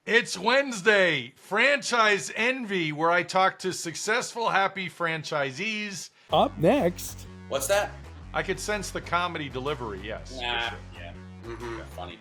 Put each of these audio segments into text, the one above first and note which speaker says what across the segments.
Speaker 1: It's Wednesday, Franchise Envy, where I talk to successful, happy franchisees.
Speaker 2: Up next.
Speaker 3: What's that?
Speaker 1: I could sense the comedy delivery, yes.
Speaker 3: Yeah. Funny.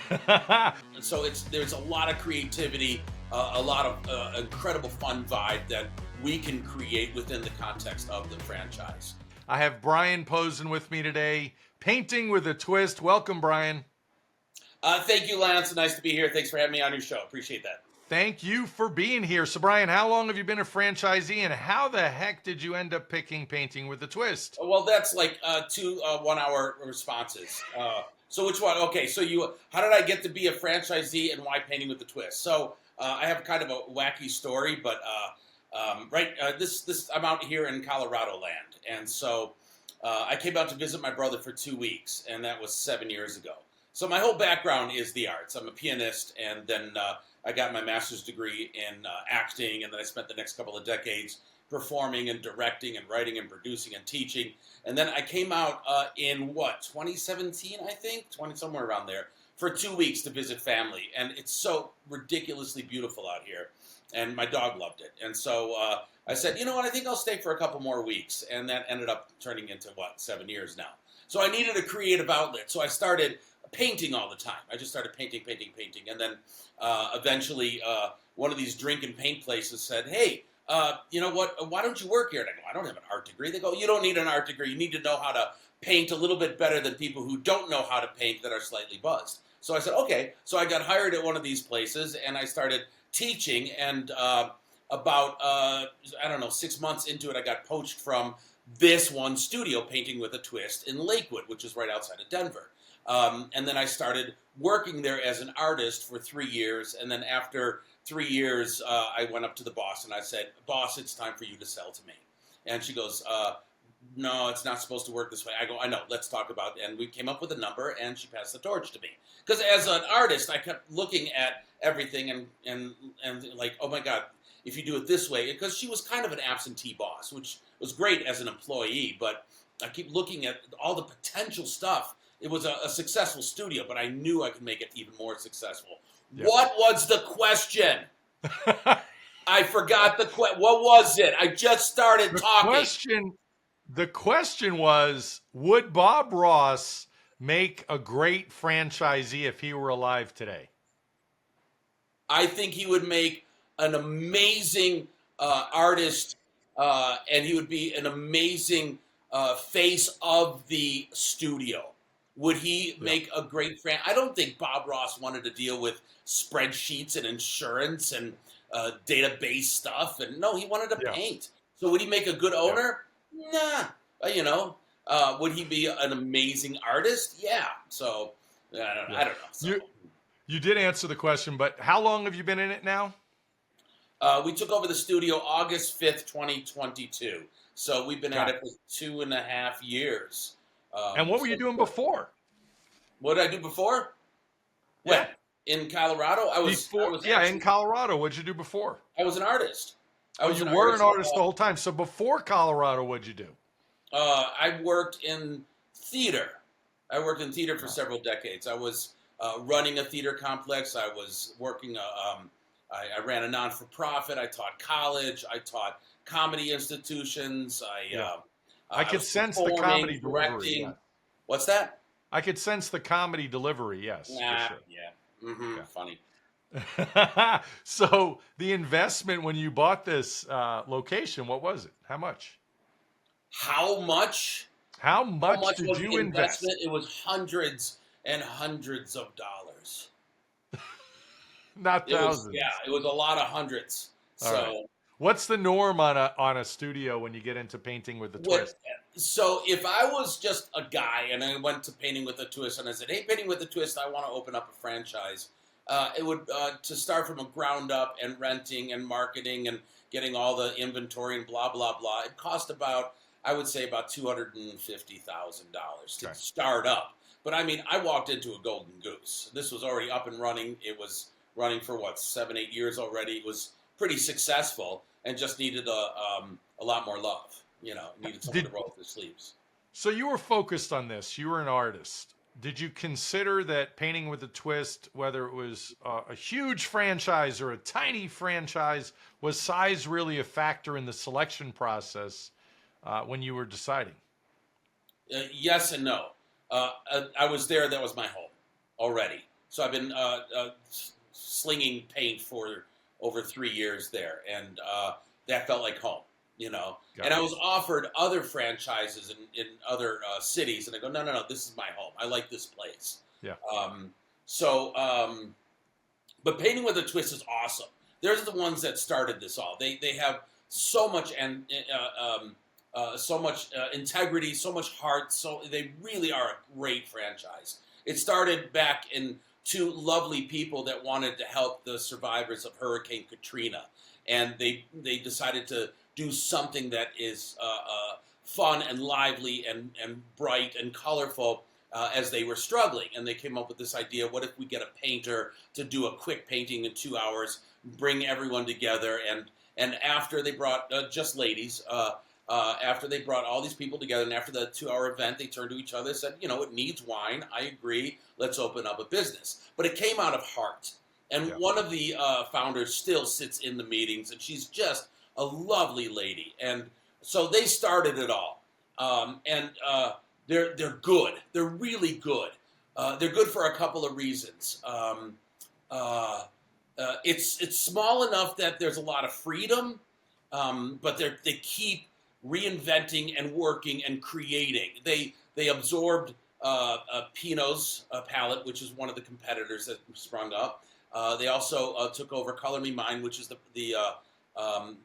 Speaker 1: For sure.
Speaker 3: So there's a lot of creativity, a lot of incredible fun vibe that we can create within the context of the franchise.
Speaker 1: I have Brian Posen with me today, Painting with a Twist. Welcome, Brian.
Speaker 3: Thank you, Lance. Nice to be here. Thanks for having me on your show. Appreciate that.
Speaker 1: Thank you for being here. So, Brian, how long have you been a franchisee, and how the heck did you end up picking Painting with a Twist?
Speaker 3: Well, that's like two 1-hour responses. So which one? Okay, so how did I get to be a franchisee and why Painting with a Twist? So I have kind of a wacky story, but this I'm out here in Colorado land, and so I came out to visit my brother for 2 weeks, and that was 7 years ago. So my whole background is the arts. I'm a pianist, and then I got my master's degree in acting, and then I spent the next couple of decades performing and directing and writing and producing and teaching. And then I came out in 2017, I think, somewhere around there, for 2 weeks to visit family. And it's so ridiculously beautiful out here. And my dog loved it. And so I said, you know what, I think I'll stay for a couple more weeks. And that ended up turning into, 7 years now. So I needed a creative outlet. So I started painting all the time. I just started painting. And then eventually one of these drink and paint places said, hey, you know what, why don't you work here? And I go, I don't have an art degree. They go, you don't need an art degree. You need to know how to paint a little bit better than people who don't know how to paint that are slightly buzzed. So I said, okay. So I got hired at one of these places, and I started teaching. And about 6 months into it, I got poached from this one studio, Painting with a Twist, in Lakewood, which is right outside of Denver. And then I started working there as an artist for 3 years. And then after 3 years, I went up to the boss and I said, boss, it's time for you to sell to me. And she goes, no, it's not supposed to work this way. I go, I know, let's talk about it. And we came up with a number, and she passed the torch to me. Because as an artist, I kept looking at everything and like, oh my God, if you do it this way. Because she was kind of an absentee boss, which was great as an employee, but I keep looking at all the potential stuff. It was a successful studio, but I knew I could make it even more successful. Yep. What was the question? I forgot the question. What was it? I just started talking.
Speaker 1: The question was, would Bob Ross make a great franchisee if he were alive today?
Speaker 3: I think he would make an amazing artist, and he would be an amazing face of the studio. Would he make a great friend? I don't think Bob Ross wanted to deal with spreadsheets and insurance and database stuff. And no, he wanted to paint. So would he make a good owner? Nah. Would he be an amazing artist? Yeah. So I don't know. So,
Speaker 1: you did answer the question, but how long have you been in it now?
Speaker 3: We took over the studio August 5th, 2022. So we've been at it for 2.5 years.
Speaker 1: And what were you doing before?
Speaker 3: What did I do before?
Speaker 1: Yeah.
Speaker 3: In Colorado?
Speaker 1: In Colorado. What did you do before?
Speaker 3: I was an artist.
Speaker 1: You were an artist the whole time. So before Colorado, what did you do?
Speaker 3: I worked in theater. I worked in theater for several decades. I was running a theater complex. I was working, I ran a non-for-profit. I taught college. I taught comedy institutions.
Speaker 1: I could sense the comedy delivery.
Speaker 3: Yeah. What's that?
Speaker 1: I could sense the comedy delivery, yes.
Speaker 3: Yeah. Funny.
Speaker 1: So the investment when you bought this location, what was it? How much?
Speaker 3: How much
Speaker 1: did you invest?
Speaker 3: It was hundreds and hundreds of dollars.
Speaker 1: Not thousands.
Speaker 3: It was a lot of hundreds.
Speaker 1: All right. What's the norm on a studio when you get into Painting with a Twist?
Speaker 3: So if I was just a guy and I went to Painting with a Twist and I said, hey, Painting with a Twist, I want to open up a franchise, it would, to start from a ground up and renting and marketing and getting all the inventory and blah, blah, blah, it cost about $250,000 to start up. But I mean, I walked into a golden goose. This was already up and running. It was running for 7-8 years already. It was pretty successful and just needed a lot more love. Needed someone to roll up their sleeves.
Speaker 1: So you were focused on this. You were an artist. Did you consider that Painting with a Twist, whether it was a huge franchise or a tiny franchise, was size really a factor in the selection process when you were deciding?
Speaker 3: Yes and no. I was there. That was my home already. So I've been slinging paint for over 3 years there, and that felt like home, you know.
Speaker 1: Got
Speaker 3: And I
Speaker 1: it.
Speaker 3: was offered other franchises in other cities, and I go, no, no, no, this is my home. I like this place.
Speaker 1: Yeah.
Speaker 3: Um, so, but Painting with a Twist is awesome. They're the ones that started this all. They have so much integrity, so much heart. So they really are a great franchise. It started back in two lovely people that wanted to help the survivors of Hurricane Katrina, and they decided to do something that is fun and lively and bright and colorful. As they were struggling, and they came up with this idea: what if we get a painter to do a quick painting in 2 hours, bring everyone together, and after they brought just ladies, after they brought all these people together, and after the 2 hour event, they turned to each other and said, you know, it needs wine. I agree. Let's open up a business. But it came out of heart. And
Speaker 1: Yeah.
Speaker 3: one of the founders still sits in the meetings, and she's just a lovely lady. And so they started it all. They're good. They're really good. They're good for a couple of reasons. It's small enough that there's a lot of freedom, but they keep reinventing and working and creating. They absorbed Pinot's palette, which is one of the competitors that sprung up. They also took over Color Me Mine, which is the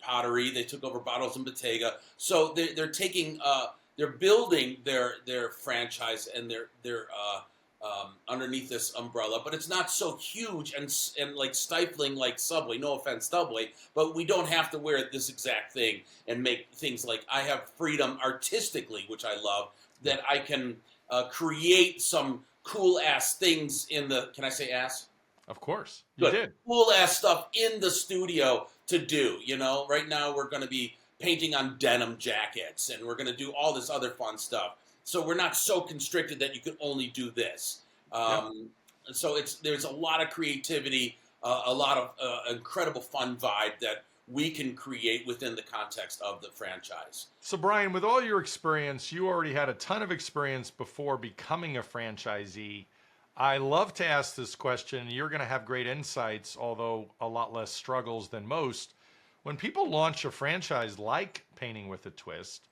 Speaker 3: pottery. They took over Bottles and Bottega. So they're taking they're building their franchise, and they're underneath this umbrella, but it's not so huge and like stifling like Subway. No offense, Subway, but we don't have to wear this exact thing and make things like I have freedom artistically, which I love, that I can create some cool ass things in the. Can I say ass?
Speaker 1: Of course. You
Speaker 3: Good.
Speaker 1: did.
Speaker 3: Cool ass stuff in the studio to do. You know, right now we're going to be painting on denim jackets, and we're going to do all this other fun stuff. So we're not so constricted that you can only do this. So there's a lot of creativity, a lot of incredible fun vibe that we can create within the context of the franchise.
Speaker 1: So, Brian, with all your experience, you already had a ton of experience before becoming a franchisee. I love to ask this question. You're going to have great insights, although a lot less struggles than most. When people launch a franchise like Painting with a Twist,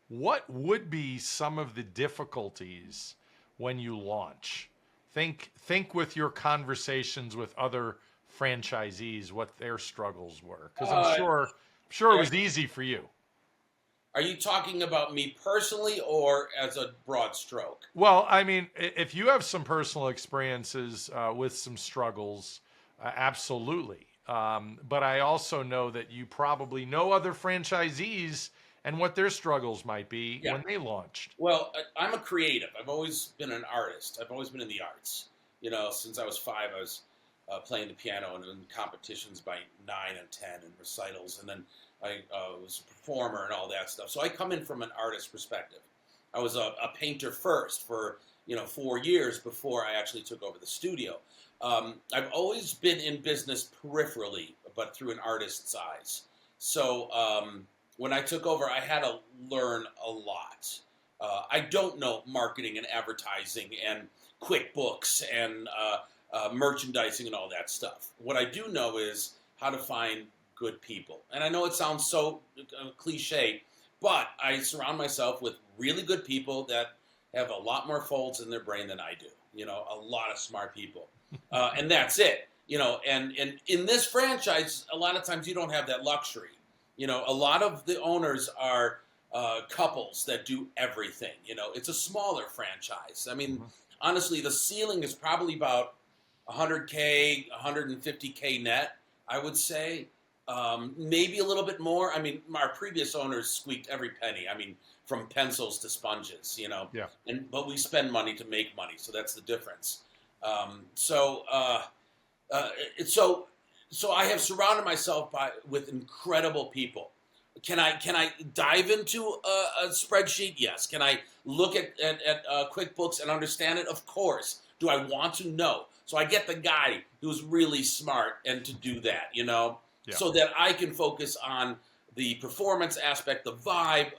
Speaker 1: what would be some of the difficulties when you launch? Think with your conversations with other franchisees what their struggles were, because I'm sure it was easy for you.
Speaker 3: Are you talking about me personally or as a broad stroke?
Speaker 1: Well, I mean, if you have some personal experiences with some struggles, absolutely. But I also know that you probably know other franchisees and what their struggles might be when they launched.
Speaker 3: Well, I'm a creative. I've always been an artist. I've always been in the arts. You know, since I was 5, I was playing the piano and in competitions by 9 and 10 and recitals, and then I was a performer and all that stuff. So I come in from an artist perspective. I was a painter first for 4 years before I actually took over the studio. I've always been in business peripherally, but through an artist's eyes. So when I took over, I had to learn a lot. I don't know marketing and advertising and QuickBooks and merchandising and all that stuff. What I do know is how to find good people. And I know it sounds so cliche, but I surround myself with really good people that have a lot more folds in their brain than I do. You know, a lot of smart people. And that's it. You know, and in this franchise, a lot of times you don't have that luxury. You know, a lot of the owners are couples that do everything. You know, it's a smaller franchise. I mean, honestly, the ceiling is probably about 100K, 150K net, I would say. Maybe a little bit more. I mean, our previous owners squeaked every penny. I mean, from pencils to sponges, you know.
Speaker 1: Yeah.
Speaker 3: But we spend money to make money, so that's the difference. So I have surrounded myself with incredible people Can I dive into a spreadsheet? Yes. Can I look at QuickBooks and understand it? Of course. Do I want to? No. So I get the guy who's really smart and to do that,
Speaker 1: Yeah.
Speaker 3: so that I can focus on the performance aspect, the vibe,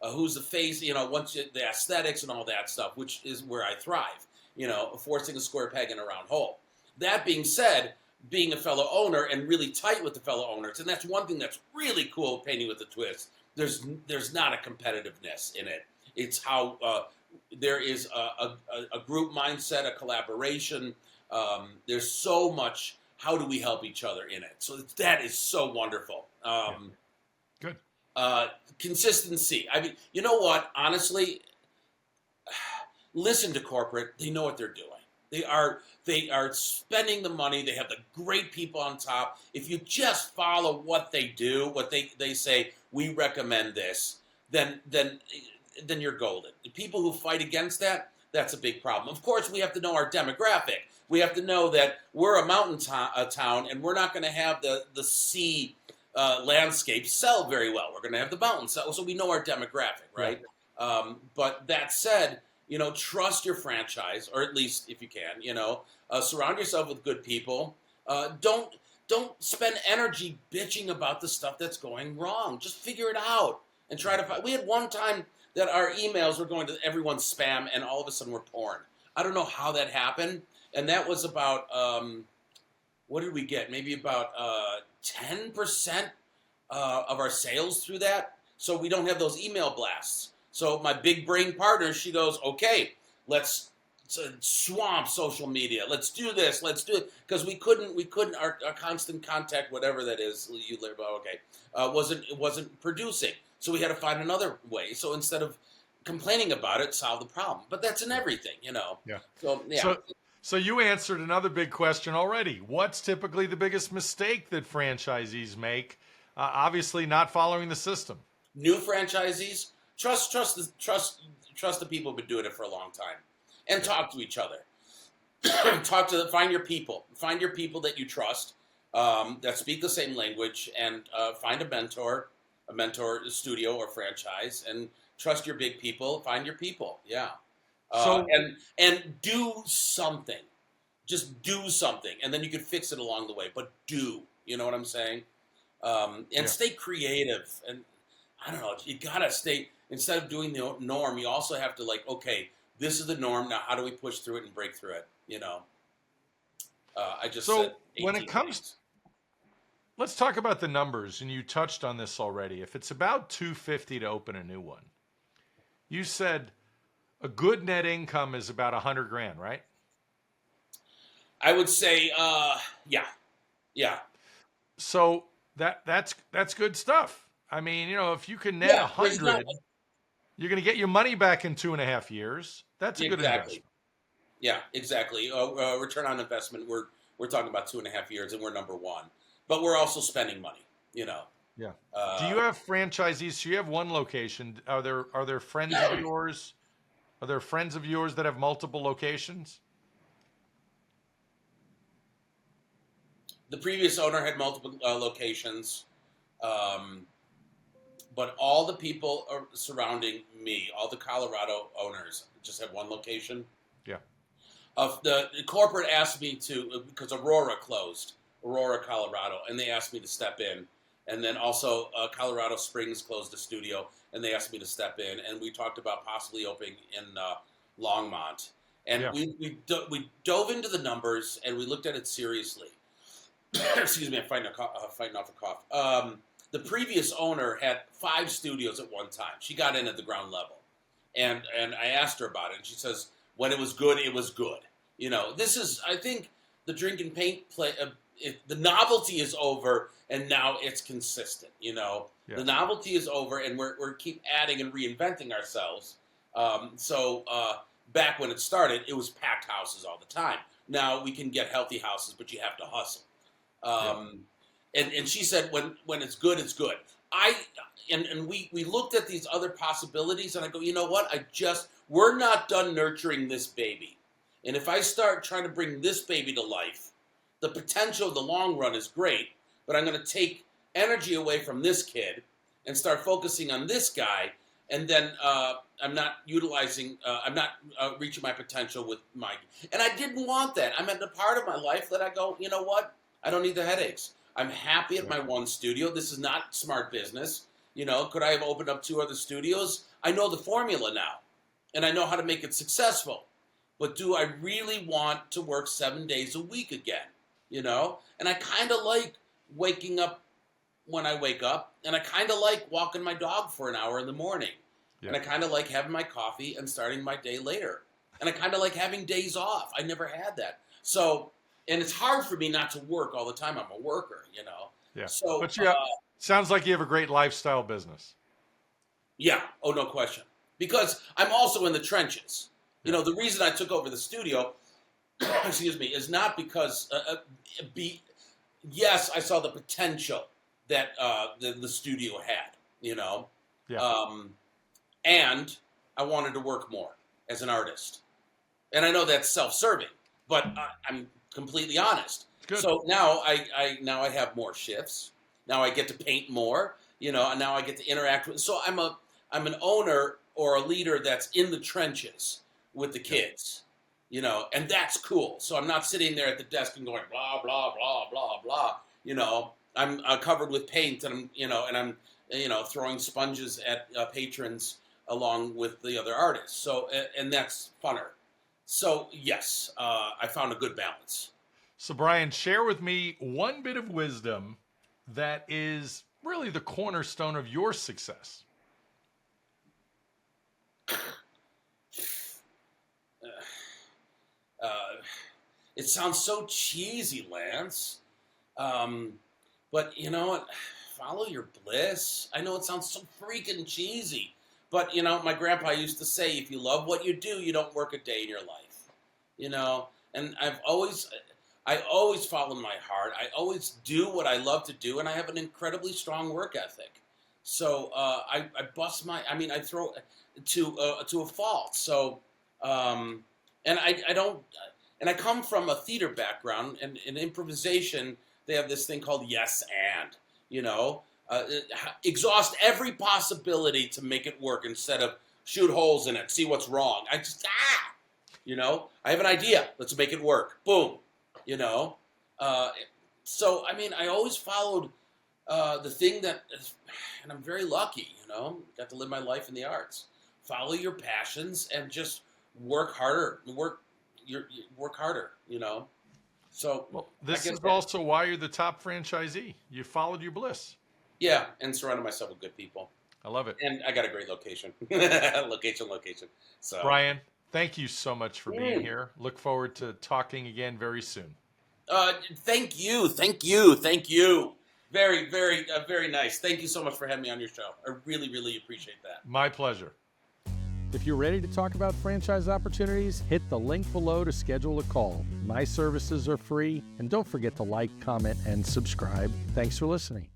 Speaker 3: who's the face, once the aesthetics and all that stuff, which is where I thrive, forcing a square peg in a round hole. That being said, being a fellow owner and really tight with the fellow owners, and that's one thing that's really cool, Painting with a Twist. There's not a competitiveness in it. It's how there is a group mindset, a collaboration. There's so much. How do we help each other in it? So that is so wonderful.
Speaker 1: Good.
Speaker 3: Consistency. I mean, you know what? Honestly, listen to corporate. They know what they're doing. They are spending the money. They have the great people on top. If you just follow what they do, what they say, we recommend this, then you're golden. The people who fight against that, that's a big problem. Of course, we have to know our demographic. We have to know that we're a mountain town, and we're not going to have the sea landscape sell very well. We're going to have the mountains sell, so we know our demographic, right? But that said, trust your franchise, or at least if you can, surround yourself with good people. Don't spend energy bitching about the stuff that's going wrong. Just figure it out and try to find. We had one time that our emails were going to everyone's spam, and all of a sudden we're porn. I don't know how that happened, and that was about what did we get? Maybe about 10% of our sales through that. So we don't have those email blasts. So my big brain partner, she goes, okay, let's swamp social media. Let's do this. Let's do it. Because we couldn't, our constant contact, whatever that is, wasn't producing. So we had to find another way. So instead of complaining about it, solve the problem. But that's in everything,
Speaker 1: Yeah.
Speaker 3: So, yeah.
Speaker 1: So you answered another big question already. What's typically the biggest mistake that franchisees make? Obviously not following the system.
Speaker 3: New franchisees, trust the people who've been doing it for a long time, and talk to each other. Find your people that you trust, that speak the same language, and find a mentor studio or franchise, and trust your big people. Find your people, yeah. And do something. Just do something, and then you can fix it along the way. But do, you know what I'm saying? Stay creative, and I don't know. You gotta stay. Instead of doing the norm, you also have to okay, this is the norm. Now, how do we push through it and break through it? I just said
Speaker 1: when it comes,
Speaker 3: things.
Speaker 1: Let's talk about the numbers, and you touched on this already. If it's about $250 to open a new one, you said a good net income is about $100,000, right?
Speaker 3: I would say, yeah.
Speaker 1: So that's good stuff. I mean, if you can net 100, you're going to get your money back in 2.5 years. That's a good investment.
Speaker 3: Yeah, exactly. Return on investment. We're talking about 2.5 years, and we're number one. But we're also spending money.
Speaker 1: Yeah. Do you have franchisees? So you have one location. Are there friends of yours? Are there friends of yours that have multiple locations?
Speaker 3: The previous owner had multiple locations, but all the people surrounding me, all the Colorado owners, just have one location.
Speaker 1: Yeah.
Speaker 3: The corporate asked me to, because Aurora closed, Colorado, and they asked me to step in. And then also Colorado Springs closed a studio, and they asked me to step in. And we talked about possibly opening in Longmont. And we dove into the numbers, and we looked at it seriously. Excuse me, I'm fighting off a cough. The previous owner had 5 studios at one time. She got in at the ground level. And I asked her about it, and she says, when it was good, it was good. This is, I think, the drink and paint play. The novelty is over, and now it's consistent. The novelty is over, and we're keep adding and reinventing ourselves. Back when it started, it was packed houses all the time. Now we can get healthy houses, but you have to hustle. And she said, when it's good, it's good. We looked at these other possibilities, and I go, you know what? We're not done nurturing this baby. And if I start trying to bring this baby to life, the potential in the long run is great, but I'm going to take energy away from this kid and start focusing on this guy, and then I'm not utilizing, I'm not reaching my potential with Mike. And I didn't want that. I'm at the part of my life that I go, you know what? I don't need the headaches. I'm happy at my one studio. This is not smart business. You know, could I have opened up 2 other studios? I know the formula now, and I know how to make it successful. But do I really want to work 7 days a week again? You know? And I kind of like waking up when I wake up, and I kind of like walking my dog for an hour in the morning. Yeah. And I kind of like having my coffee and starting my day later. And I kind of like having days off. I never had that. So, and it's hard for me not to work all the time. I'm a worker, you know?
Speaker 1: Yeah.
Speaker 3: So,
Speaker 1: but sounds like you have a great lifestyle business.
Speaker 3: Yeah. Oh, no question. Because I'm also in the trenches. You know, the reason I took over the studio, excuse me, is not because, yes, I saw the potential that the studio had, you know, and I wanted to work more as an artist. And I know that's self-serving, but I'm completely honest.
Speaker 1: Good.
Speaker 3: So now I have more shifts. Now I get to paint more, you know, and now I get to interact with. So I'm an owner or a leader that's in the trenches with the kids, you know, and that's cool. So I'm not sitting there at the desk and going blah blah blah blah blah. You know, I'm covered with paint, and I'm throwing sponges at patrons along with the other artists. So and that's funner. So yes, I found a good balance.
Speaker 1: So Brian, share with me one bit of wisdom that is really the cornerstone of your success.
Speaker 3: It sounds so cheesy, Lance. But you know what? Follow your bliss. I know it sounds so freaking cheesy. But, you know, my grandpa used to say, if you love what you do, you don't work a day in your life. You know? And I always follow my heart. I always do what I love to do, and I have an incredibly strong work ethic. So I throw to a fault. So, and I come from a theater background, and in improvisation, they have this thing called yes and, you know, exhaust every possibility to make it work instead of shoot holes in it, see what's wrong. You know, I have an idea. Let's make it work. Boom. You know, so, I mean, I always followed the thing that, and I'm very lucky, you know, got to live my life in the arts. Follow your passions and just work harder, work harder, you know. So
Speaker 1: well, this is also why you're the top franchisee. You followed your bliss.
Speaker 3: Yeah, and surrounded myself with good people.
Speaker 1: I love it.
Speaker 3: And I got a great location. location. So
Speaker 1: Brian, thank you so much for being here. Look forward to talking again very soon.
Speaker 3: Thank you. Very, very, very nice. Thank you so much for having me on your show. I really, really appreciate that.
Speaker 1: My pleasure.
Speaker 2: If you're ready to talk about franchise opportunities, hit the link below to schedule a call. My services are free, and don't forget to like, comment, and subscribe. Thanks for listening.